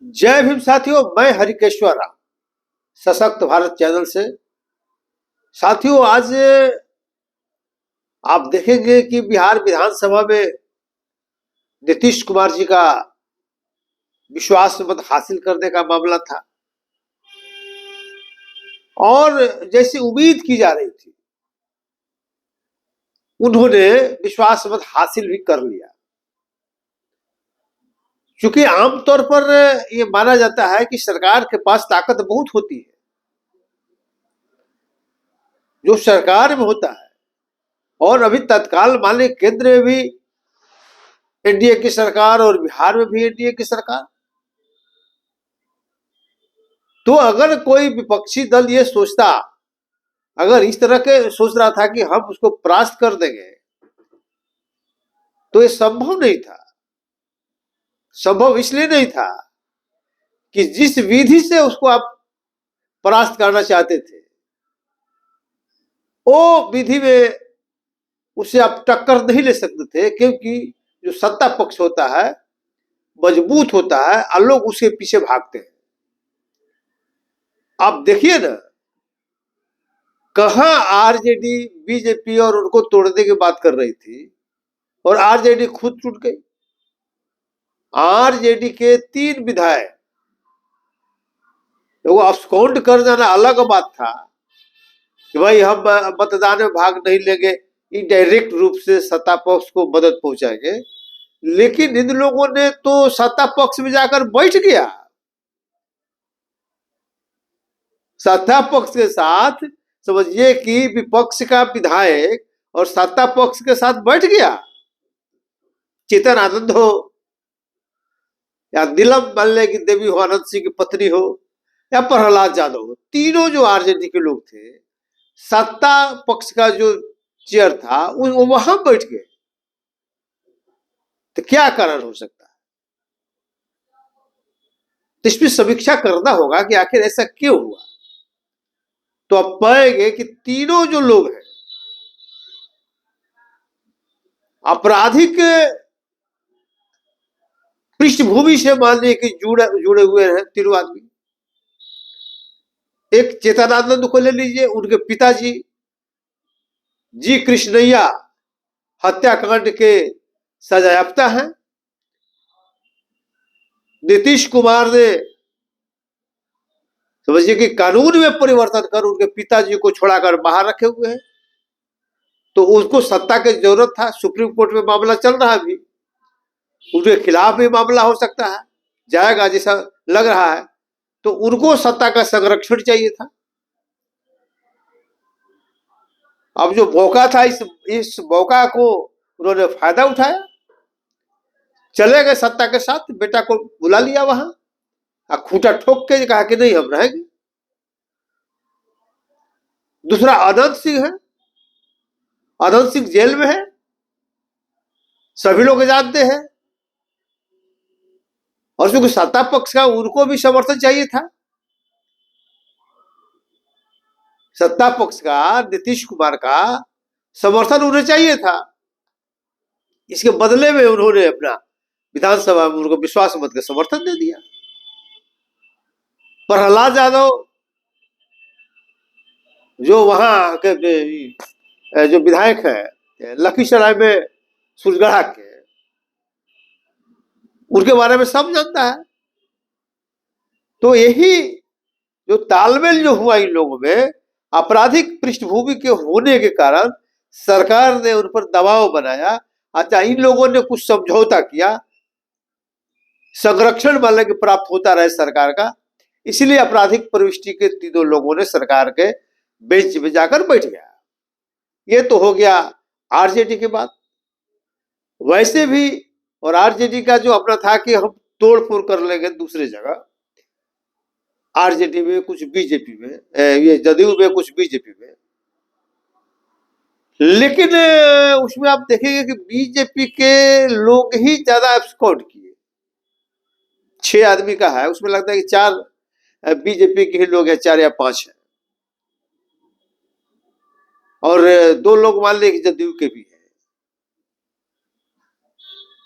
जय भीम साथियों, मैं हरिकेश्वर राव, सशक्त भारत चैनल से। साथियों, आज आप देखेंगे कि बिहार विधानसभा में नीतीश कुमार जी का विश्वास मत हासिल करने का मामला था और जैसी उम्मीद की जा रही थी उन्होंने विश्वास मत हासिल भी कर लिया। क्योंकि आमतौर पर यह माना जाता है कि सरकार के पास ताकत बहुत होती है। जो सरकार में होता है और अभी तत्काल माने केंद्र में भी एनडीए की सरकार और बिहार में भी एनडीए की सरकार। तो अगर कोई विपक्षी दल ये सोचता, अगर इस तरह के सोच रहा था कि हम उसको परास्त कर देंगे, तो ये संभव नहीं था। संभव इसलिए नहीं था कि जिस विधि से उसको आप परास्त करना चाहते थे, वो विधि में उसे आप टक्कर नहीं ले सकते थे, क्योंकि जो सत्ता पक्ष होता है मजबूत होता है और लोग उसके पीछे भागते हैं। आप देखिए ना, कहां आरजेडी बीजेपी और उनको तोड़ने की बात कर रही थी और आरजेडी खुद टूट गई। आरजेडी के 3 विधायक वो अब्सकॉन्ड कर जाना अलग बात था कि भाई हम मतदान में भाग नहीं लेंगे, इनडायरेक्ट रूप से सत्ता पक्ष को मदद पहुंचाएंगे। लेकिन इन लोगों ने तो सत्ता पक्ष में जाकर बैठ गया, सत्ता पक्ष के साथ। समझिए कि विपक्ष का विधायक और सत्ता पक्ष के साथ बैठ गया। चेतन आनंद हो या नीलम मल्ले की देवी हो, आनंद सिंह की पत्नी हो या प्रहलाद यादव हो, तीनों जो आरजेडी के लोग थे, सत्ता पक्ष का जो चेयर था वो वहां बैठ गए। तो क्या कारण हो सकता है? तो इसमें समीक्षा करना होगा कि आखिर ऐसा क्यों हुआ। तो अब पाएंगे कि तीनों जो लोग हैं आपराधिक पृष्ठभूमि से मानने की जुड़े हुए हैं तीनों आदमी। एक चेतनानंद को ले लीजिए, उनके पिताजी जी कृष्णैया हत्याकांड के सजायाफ्ता हैं। नीतीश कुमार ने समझिए कि कानून में परिवर्तन कर उनके पिताजी को छोड़ाकर बाहर रखे हुए हैं। तो उसको सत्ता की जरूरत था। सुप्रीम कोर्ट में मामला चल रहा है, अभी उनके खिलाफ भी मामला हो सकता है, जाएगा जैसा लग रहा है। तो उनको सत्ता का संरक्षण चाहिए था। अब जो मौका था, इस मौका को उन्होंने फायदा उठाया, चले गए सत्ता के साथ, बेटा को बुला लिया वहां और खूंटा ठोक के कहा कि नहीं हम रहेंगे। दूसरा अनंत सिंह है, अनंत सिंह जेल में है, सभी लोग जानते हैं। और चूंकि सत्ता पक्ष का उनको भी समर्थन चाहिए था, सत्ता पक्ष का नीतीश कुमार का समर्थन उन्हें चाहिए था। इसके बदले में उन्होंने अपना विधानसभा में उनको विश्वास मत का समर्थन दे दिया। प्रहलाद यादव जो वहां के जो विधायक है लखीसराय में सुरगढ़ा के, उनके बारे में सब जानता है। तो यही जो तालमेल जो हुआ इन लोगों में, आपराधिक पृष्ठभूमि के होने के कारण सरकार ने उन पर दबाव बनाया। अच्छा, इन लोगों ने कुछ समझौता किया, संरक्षण वाले के प्राप्त होता रहे सरकार का, इसलिए आपराधिक प्रविष्टि के तीनों लोगों ने सरकार के बेंच में जाकर बैठ गया। ये तो हो गया आरजेडी की बात। वैसे भी और आरजेडी का जो अपना था कि हम तोड़ फोड़ कर लेंगे दूसरी जगह, आरजेडी में कुछ बीजेपी में, ये जदयू में कुछ बीजेपी में। लेकिन उसमें आप देखेंगे कि बीजेपी के लोग ही ज्यादा एब्सकॉन्ड किए। 6 आदमी का है, उसमें लगता है कि 4 बीजेपी के ही लोग हैं, 4 या 5 है, और 2 लोग मान लें कि जदयू के भी हैं।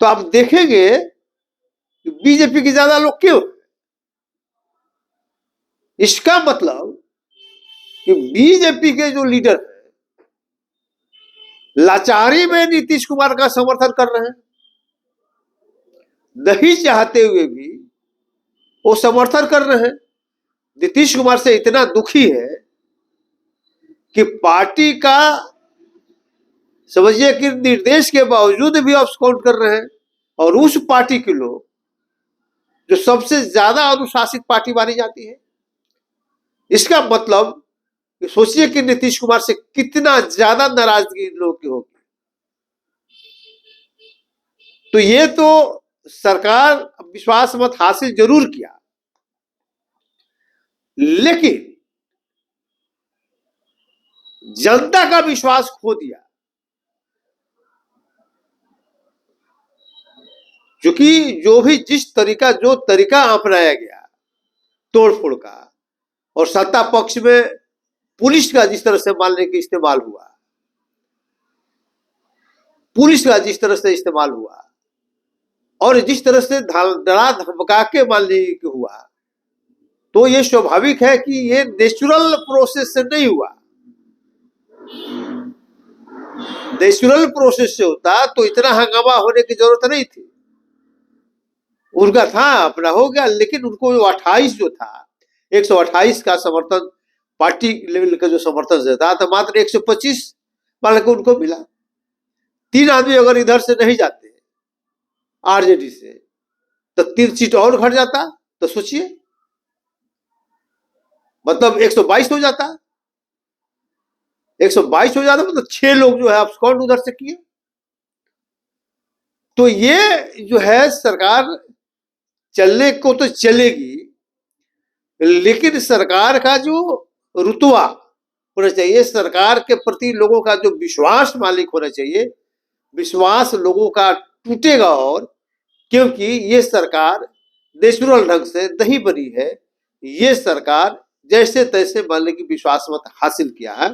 तो आप देखेंगे कि बीजेपी के ज्यादा लोग क्यों? इसका मतलब कि बीजेपी के जो लीडर हैं लाचारी में नीतीश कुमार का समर्थन कर रहे हैं, नहीं चाहते हुए भी वो समर्थन कर रहे हैं। नीतीश कुमार से इतना दुखी है कि पार्टी का समझिए कि निर्देश के बावजूद भी ऑब्सकाउंट कर रहे हैं, और उस पार्टी के लोग जो सबसे ज्यादा अनुशासित पार्टी मानी जाती है। इसका मतलब सोचिए कि नीतीश कुमार से कितना ज्यादा नाराजगी लोगों की होगी। तो ये तो सरकार विश्वास मत हासिल जरूर किया, लेकिन जनता का विश्वास खो दिया, क्योंकि जो तरीका अपनाया गया तोड़फोड़ का, और सत्ता पक्ष में पुलिस का जिस तरह से मानने के इस्तेमाल हुआ, और जिस तरह से डरा धमका के मानने के हुआ, तो ये स्वाभाविक है कि ये नेचुरल प्रोसेस से नहीं हुआ। नेचुरल प्रोसेस से होता तो इतना हंगामा होने की जरूरत नहीं थी। उनका था अपना हो गया, लेकिन उनको 28 जो था 128 का समर्थन पार्टी लेवल का जो समर्थन देता था, मात्र 125 मान के उनको मिला। 3 आदमी अगर इधर से नहीं जाते आरजेडी से, तो 3 सीट और घट जाता, तो सोचिए मतलब 122 हो जाता। 122 हो जाता मतलब 6 लोग जो है अब्सकॉन्ड उधर से किए। तो ये जो है सरकार चलने को तो चलेगी, लेकिन सरकार का जो रुतबा होना चाहिए, सरकार के प्रति लोगों का जो विश्वास मालिक होना चाहिए, विश्वास लोगों का टूटेगा। और क्योंकि ये सरकार नेचुरल ढंग से नहीं बनी है, ये सरकार जैसे तैसे मान ली कि विश्वास मत हासिल किया है,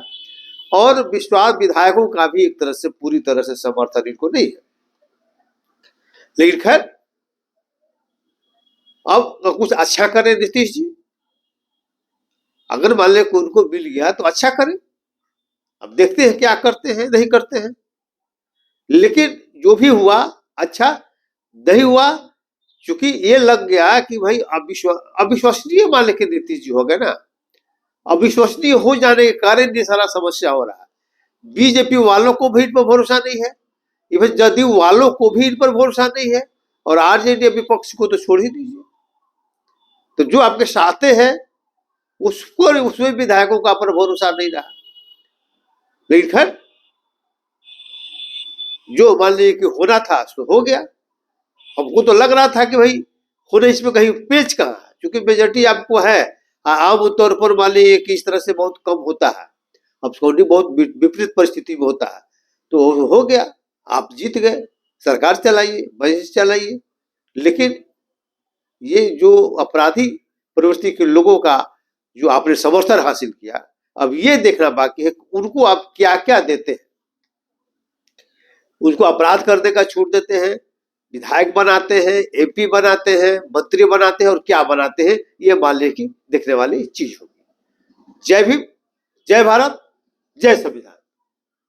और विश्वास विधायकों का भी एक तरह से पूरी तरह से समर्थन इनको नहीं है। लेकिन खैर अब कुछ अच्छा करें नीतीश जी, अगर मान ले उनको मिल गया तो अच्छा करें। अब देखते हैं क्या करते हैं नहीं करते हैं, लेकिन जो भी हुआ अच्छा नहीं हुआ, क्योंकि ये लग गया कि भाई अविश्वसनीय मान ले नीतीश जी हो गए ना। अविश्वसनीय हो जाने के कारण ये सारा समस्या हो रहा है। बीजेपी वालों को भी इन पर भरोसा नहीं है, इवन जदयू वालों को भी इन पर भरोसा नहीं है, और आरजेडी विपक्ष को तो छोड़ ही दीजिए। तो जो आपके साथे हैं उसमें विधायकों का पर भरोसा नहीं रहा। लेकिन खैर जो मान लीजिए कि होना था सो हो गया। हमको तो लग रहा था कि भाई होने इसमें कहीं पेच कहाँ है, क्योंकि मेजोरिटी आपको है आम तौर पर मान लीजिए कि इस तरह से बहुत कम होता है, अब बहुत विपरीत परिस्थिति में होता है। तो हो गया, आप जीत गए, सरकार चलाइए, बजट चलाइए। लेकिन ये जो अपराधी प्रवृत्ति के लोगों का जो आपने समर्थन हासिल किया, अब ये देखना बाकी है उनको आप क्या क्या देते हैं। उनको अपराध करने का छूट देते हैं, विधायक बनाते हैं, एमपी बनाते हैं, मंत्री बनाते हैं, और क्या बनाते हैं ये मानने की देखने वाली चीज होगी। जय भीम, जय भारत, जय संविधान।